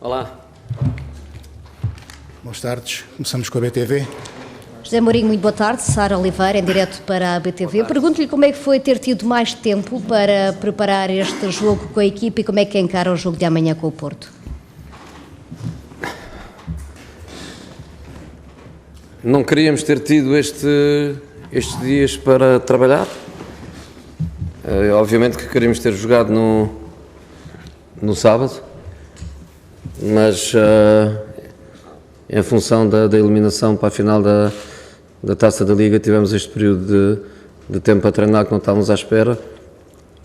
Olá. Boas tardes. Começamos com a BTV. José Mourinho, muito boa tarde. Sara Oliveira, em direto para a BTV. Pergunto-lhe como é que foi ter tido mais tempo para preparar este jogo com a equipa e como é que encara o jogo de amanhã com o Porto. Não queríamos ter tido estes dias para trabalhar. Obviamente que queríamos ter jogado no sábado, mas em função da eliminação para a final da Taça da Liga tivemos este período de tempo a treinar que não estávamos à espera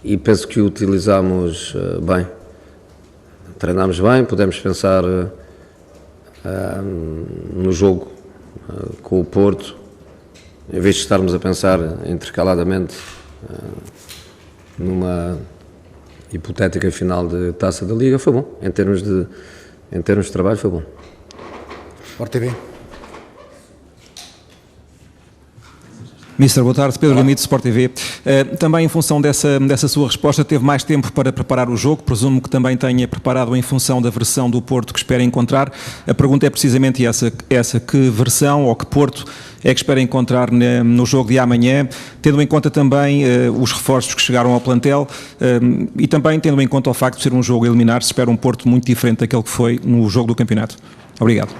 e penso que o utilizámos bem. Treinámos bem, pudemos pensar no jogo com o Porto, em vez de estarmos a pensar intercaladamente numa hipotética final de Taça da Liga. Foi bom, em termos de trabalho foi bom. Sport TV. Mister, boa tarde. Pedro Limite, Sport TV. Também em função dessa sua resposta, teve mais tempo para preparar o jogo, presumo que também tenha preparado em função da versão do Porto que espera encontrar. A pergunta é precisamente essa: que versão ou que Porto é que espera encontrar no jogo de amanhã, tendo em conta também os reforços que chegaram ao plantel e também tendo em conta o facto de ser um jogo a eliminar, se espera um Porto muito diferente daquele que foi no jogo do campeonato. Obrigado.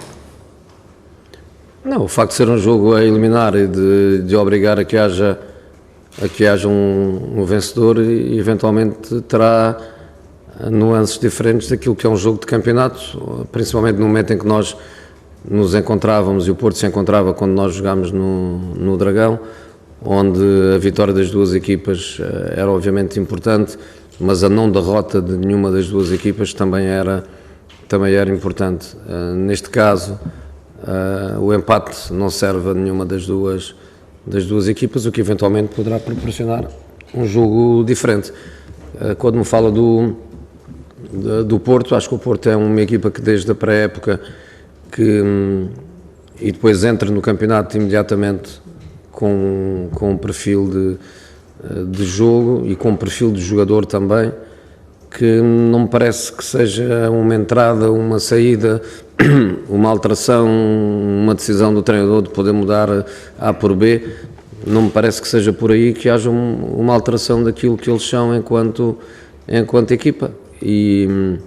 Não, o facto de ser um jogo a eliminar e de obrigar a que haja um vencedor, e eventualmente terá nuances diferentes daquilo que é um jogo de campeonato, principalmente no momento em que nós nos encontrávamos e o Porto se encontrava quando nós jogámos no Dragão, onde a vitória das duas equipas era obviamente importante, mas a não derrota de nenhuma das duas equipas também era importante. Neste caso, o empate não serve a nenhuma das duas equipas, o que eventualmente poderá proporcionar um jogo diferente. Quando me fala do Porto, acho que o Porto é uma equipa que desde a pré-época e depois entra no campeonato imediatamente com um perfil de jogo e com um perfil de jogador também, que não me parece que seja uma entrada, uma saída, uma alteração, uma decisão do treinador de poder mudar A por B. Não me parece que seja por aí que haja uma alteração daquilo que eles são enquanto equipa. E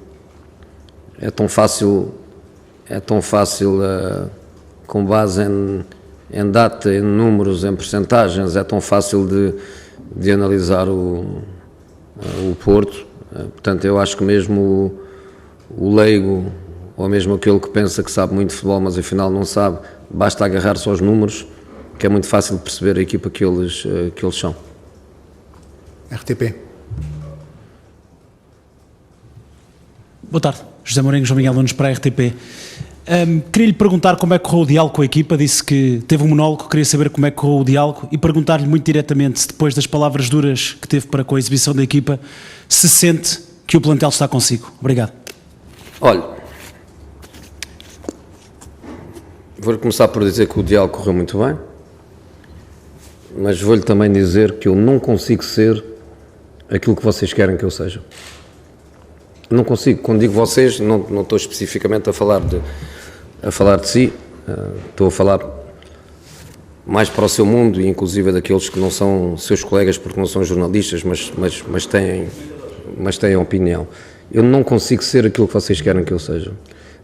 é tão fácil com base em data, em números, em percentagens, é tão fácil de analisar o Porto. Portanto, eu acho que mesmo o leigo, ou mesmo aquele que pensa que sabe muito de futebol, mas afinal não sabe, basta agarrar-se aos números, que é muito fácil de perceber a equipa que eles são. RTP. Boa tarde, José Mourinho, João Miguel Nunes para a RTP. Queria-lhe perguntar como é que correu o diálogo com a equipa. Disse que teve um monólogo, queria saber como é que correu o diálogo e perguntar-lhe muito diretamente se depois das palavras duras que teve para com a exibição da equipa, se sente que o plantel está consigo. Obrigado. Olha, vou começar por dizer que o diálogo correu muito bem, mas vou-lhe também dizer que eu não consigo ser aquilo que vocês querem que eu seja. Não consigo. Quando digo vocês, não estou especificamente a falar de si, estou a falar mais para o seu mundo e inclusive daqueles que não são seus colegas porque não são jornalistas, mas têm opinião. Eu não consigo ser aquilo que vocês querem que eu seja,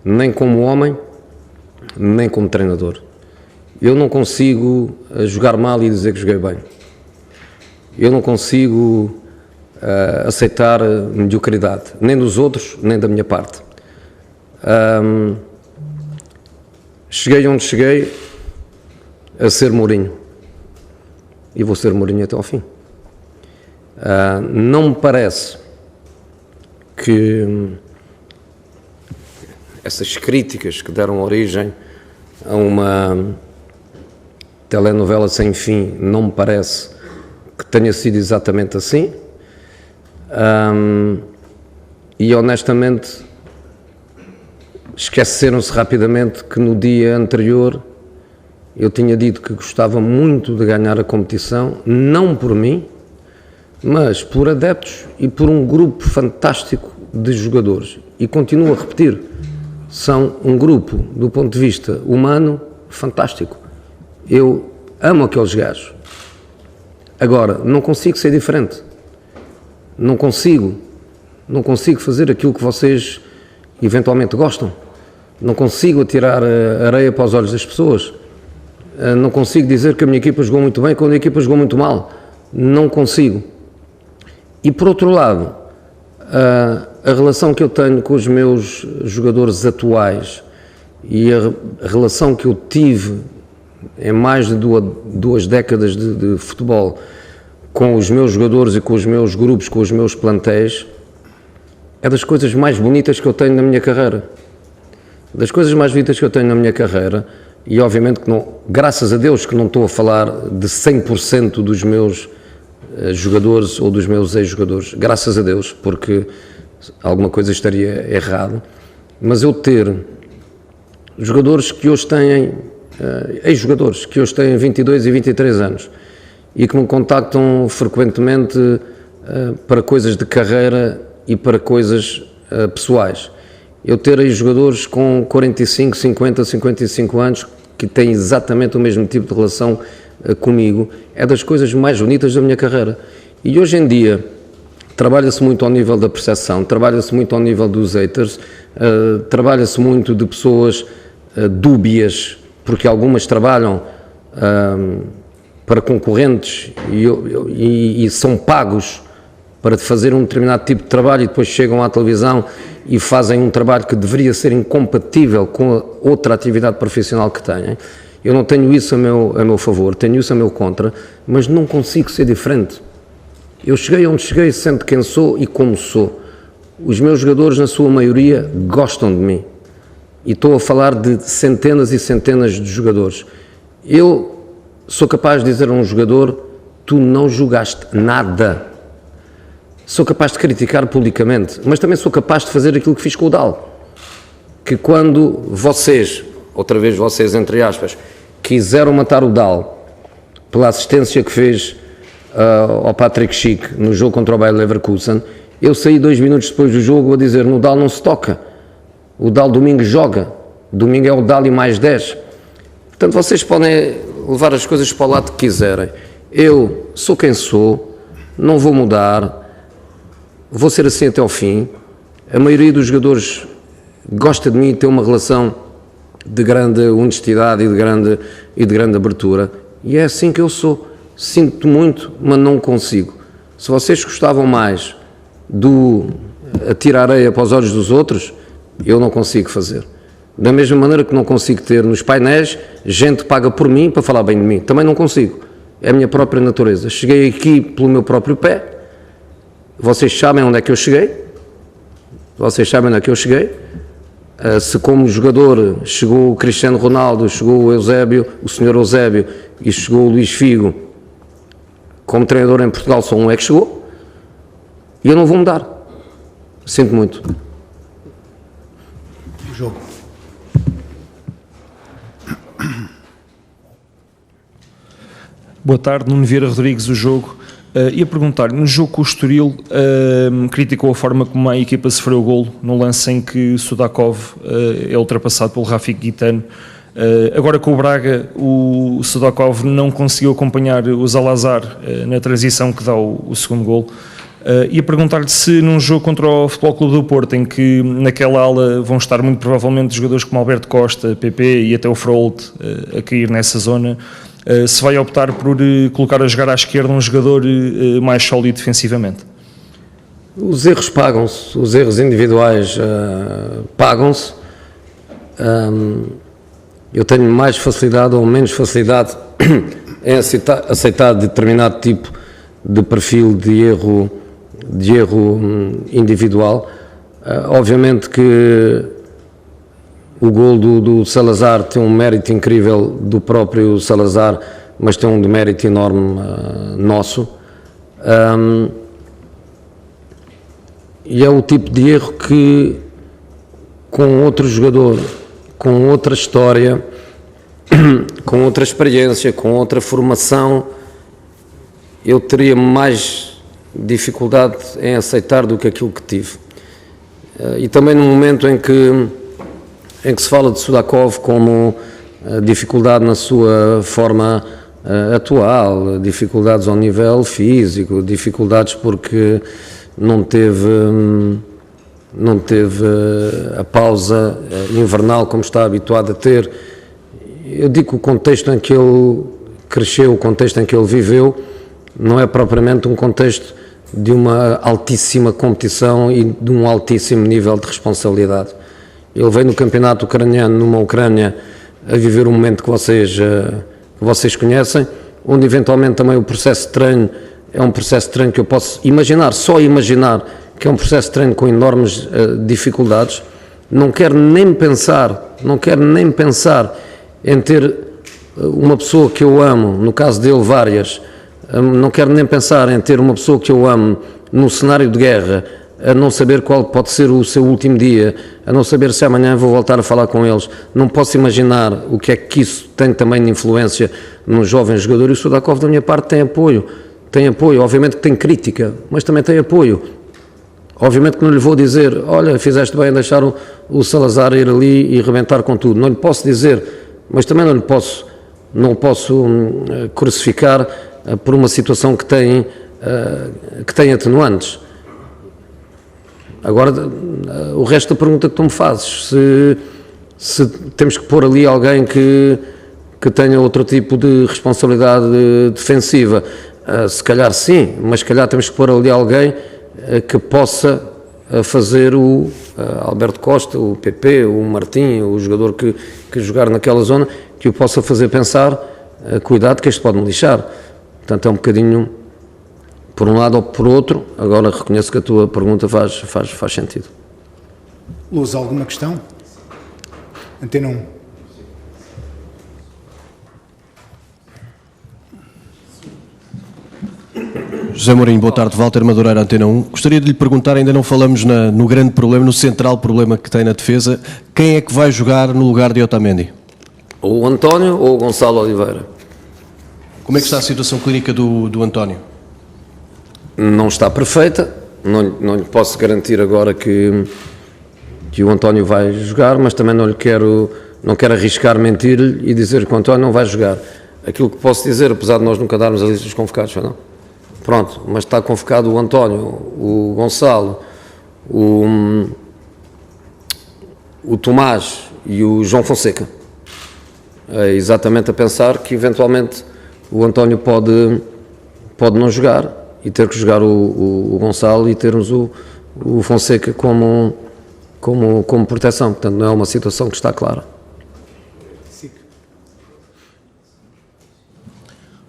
nem como homem, nem como treinador. Eu não consigo jogar mal e dizer que joguei bem. Eu não consigo aceitar mediocridade, nem dos outros, nem da minha parte. Cheguei onde cheguei a ser Mourinho e vou ser Mourinho até ao fim. Não me parece que essas críticas que deram origem a uma telenovela sem fim, não me parece que tenha sido exatamente assim. E honestamente esqueceram-se rapidamente que no dia anterior eu tinha dito que gostava muito de ganhar a competição, não por mim, mas por adeptos e por um grupo fantástico de jogadores. E continuo a repetir, são um grupo, do ponto de vista humano, fantástico. Eu amo aqueles gajos. Agora, não consigo ser diferente. Não consigo fazer aquilo que vocês eventualmente gostam. Não consigo atirar areia para os olhos das pessoas. Não consigo dizer que a minha equipa jogou muito bem quando a equipa jogou muito mal. Não consigo. E por outro lado, a relação que eu tenho com os meus jogadores atuais e a relação que eu tive em mais de duas décadas de futebol com os meus jogadores e com os meus grupos, com os meus plantéis, é das coisas mais bonitas que eu tenho na minha carreira. Das coisas mais bonitas que eu tenho na minha carreira, e obviamente que não, graças a Deus que não estou a falar de 100% dos meus jogadores ou dos meus ex-jogadores, graças a Deus, porque alguma coisa estaria errado, mas eu ter jogadores que hoje têm, ex-jogadores que hoje têm 22 e 23 anos e que me contactam frequentemente para coisas de carreira e para coisas pessoais. Eu ter aí jogadores com 45, 50, 55 anos que têm exatamente o mesmo tipo de relação comigo, é das coisas mais bonitas da minha carreira. E hoje em dia trabalha-se muito ao nível da percepção, trabalha-se muito ao nível dos haters, trabalha-se muito de pessoas dúbias, porque algumas trabalham para concorrentes e são pagos para fazer um determinado tipo de trabalho e depois chegam à televisão e fazem um trabalho que deveria ser incompatível com a outra atividade profissional que têm. Eu não tenho isso a meu favor, tenho isso a meu contra, mas não consigo ser diferente. Eu cheguei onde cheguei sendo quem sou e como sou. Os meus jogadores, na sua maioria, gostam de mim. E estou a falar de centenas e centenas de jogadores. Eu sou capaz de dizer a um jogador: tu não jogaste nada. Sou capaz de criticar publicamente, mas também sou capaz de fazer aquilo que fiz com o Dal. Que quando vocês, outra vez vocês entre aspas, quiseram matar o Dal pela assistência que fez ao Patrick Schick no jogo contra o Bayer Leverkusen, eu saí 2 minutos depois do jogo a dizer: no Dal não se toca, o Dal domingo joga, domingo é o Dal e mais 10. Portanto, vocês podem levar as coisas para o lado que quiserem. Eu sou quem sou, não vou mudar, vou ser assim até ao fim. A maioria dos jogadores gosta de mim e tem uma relação de grande honestidade e de grande abertura, e é assim que eu sou. Sinto muito, mas não consigo. Se vocês gostavam mais do atirar areia para os olhos dos outros, eu não consigo fazer. Da mesma maneira que não consigo ter nos painéis gente que paga por mim para falar bem de mim, também não consigo. É a minha própria natureza. Cheguei aqui pelo meu próprio pé. Vocês sabem onde é que eu cheguei. Se como jogador chegou o Cristiano Ronaldo, chegou o Eusébio, o Sr. Eusébio e chegou o Luís Figo, como treinador em Portugal só um é que chegou, e eu não vou mudar. Sinto muito. O jogo. Boa tarde, Nuno Vieira Rodrigues, o jogo. Ia perguntar-lhe, no jogo com o Estoril, criticou a forma como a equipa sofreu o golo, no lance em que Sudakov é ultrapassado pelo Rafik Guitano. Agora com o Braga, o Sudakov não conseguiu acompanhar o Zalazar na transição que dá o segundo golo. Ia perguntar-lhe se num jogo contra o Futebol Clube do Porto, em que naquela ala vão estar muito provavelmente jogadores como Alberto Costa, PP e até o Froholt a cair nessa zona, se vai optar por colocar a jogar à esquerda um jogador mais sólido defensivamente. Os erros pagam-se, os erros individuais pagam-se. Eu tenho mais facilidade ou menos facilidade em aceitar determinado tipo de perfil de erro individual. Obviamente que o gol do Salazar tem um mérito incrível do próprio Salazar, mas tem um demérito enorme nosso. E é o tipo de erro que, com outro jogador, com outra história, com outra experiência, com outra formação, eu teria mais dificuldade em aceitar do que aquilo que tive. E também no momento em que em que se fala de Sudakov como dificuldade na sua forma atual, dificuldades ao nível físico, dificuldades porque não teve a pausa invernal como está habituado a ter. Eu digo que o contexto em que ele cresceu, o contexto em que ele viveu, não é propriamente um contexto de uma altíssima competição e de um altíssimo nível de responsabilidade. Ele veio no campeonato ucraniano, numa Ucrânia, a viver um momento que vocês conhecem, onde eventualmente também o processo de treino é um processo de treino que eu posso imaginar, só imaginar que é um processo de treino com enormes dificuldades. Não quero nem pensar em ter uma pessoa que eu amo, no caso dele várias, não quero nem pensar em ter uma pessoa que eu amo num cenário de guerra, a não saber qual pode ser o seu último dia, a não saber se amanhã vou voltar a falar com eles. Não posso imaginar o que é que isso tem também de influência num jovem jogador. E o Sudakov, da minha parte, tem apoio, obviamente que tem crítica, mas também tem apoio. Obviamente que não lhe vou dizer, olha, fizeste bem em deixar o Salazar ir ali e rebentar com tudo. Não lhe posso dizer, mas também não o posso crucificar por uma situação que tem atenuantes. Agora, o resto da pergunta que tu me fazes, se temos que pôr ali alguém que tenha outro tipo de responsabilidade defensiva, se calhar sim, mas se calhar temos que pôr ali alguém que possa fazer o Alberto Costa, o PP, o Martim, o jogador que jogar naquela zona, que o possa fazer pensar, cuidado que isto pode me lixar. Portanto, é um bocadinho por um lado ou por outro. Agora reconheço que a tua pergunta faz sentido. Luz, alguma questão? Antena 1. José Mourinho, boa tarde. Walter Madureira, Antena 1. Gostaria de lhe perguntar, ainda não falamos no grande problema, no central problema que tem na defesa, quem é que vai jogar no lugar de Otamendi? Ou o António ou o Gonçalo Oliveira. Como é que está a situação clínica do António? Não está perfeita, não lhe posso garantir agora que o António vai jogar, mas também não quero arriscar mentir-lhe e dizer que o António não vai jogar. Aquilo que posso dizer, apesar de nós nunca darmos a lista dos convocados, não? Pronto, mas está convocado o António, o Gonçalo, o Tomás e o João Fonseca. É exatamente a pensar que eventualmente o António pode não jogar e ter que jogar o Gonçalo e termos o Fonseca como proteção. Portanto, não é uma situação que está clara.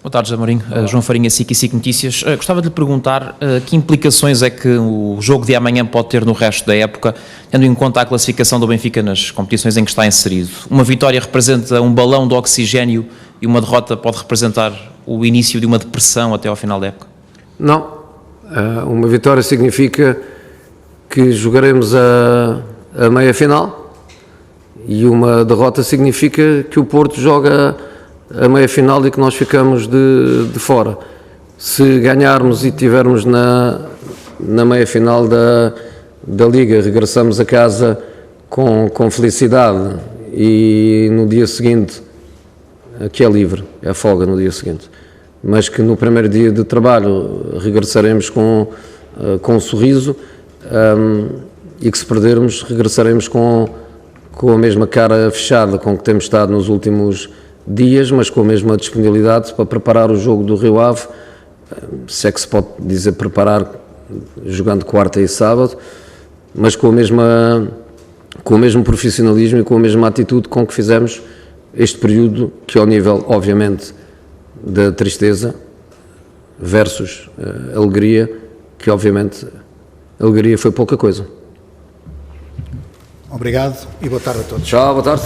Boa tarde, José Mourinho. João Farinha, SIC e SIC Notícias. Gostava de lhe perguntar que implicações é que o jogo de amanhã pode ter no resto da época, tendo em conta a classificação do Benfica nas competições em que está inserido. Uma vitória representa um balão de oxigénio e uma derrota pode representar o início de uma depressão até ao final da época? Não. Uma vitória significa que jogaremos a meia-final e uma derrota significa que o Porto joga a meia-final e que nós ficamos de fora. Se ganharmos e estivermos na meia-final da Liga, regressamos a casa com felicidade e no dia seguinte, que é livre, é folga no dia seguinte, mas que no primeiro dia de trabalho regressaremos com um sorriso e que se perdermos regressaremos com a mesma cara fechada com que temos estado nos últimos dias, mas com a mesma disponibilidade para preparar o jogo do Rio Ave, se é que se pode dizer preparar jogando quarta e sábado, mas com o mesmo profissionalismo e com a mesma atitude com que fizemos este período, que ao nível, obviamente, da tristeza versus alegria, que obviamente alegria foi pouca coisa. Obrigado e boa tarde a todos. Tchau, boa tarde.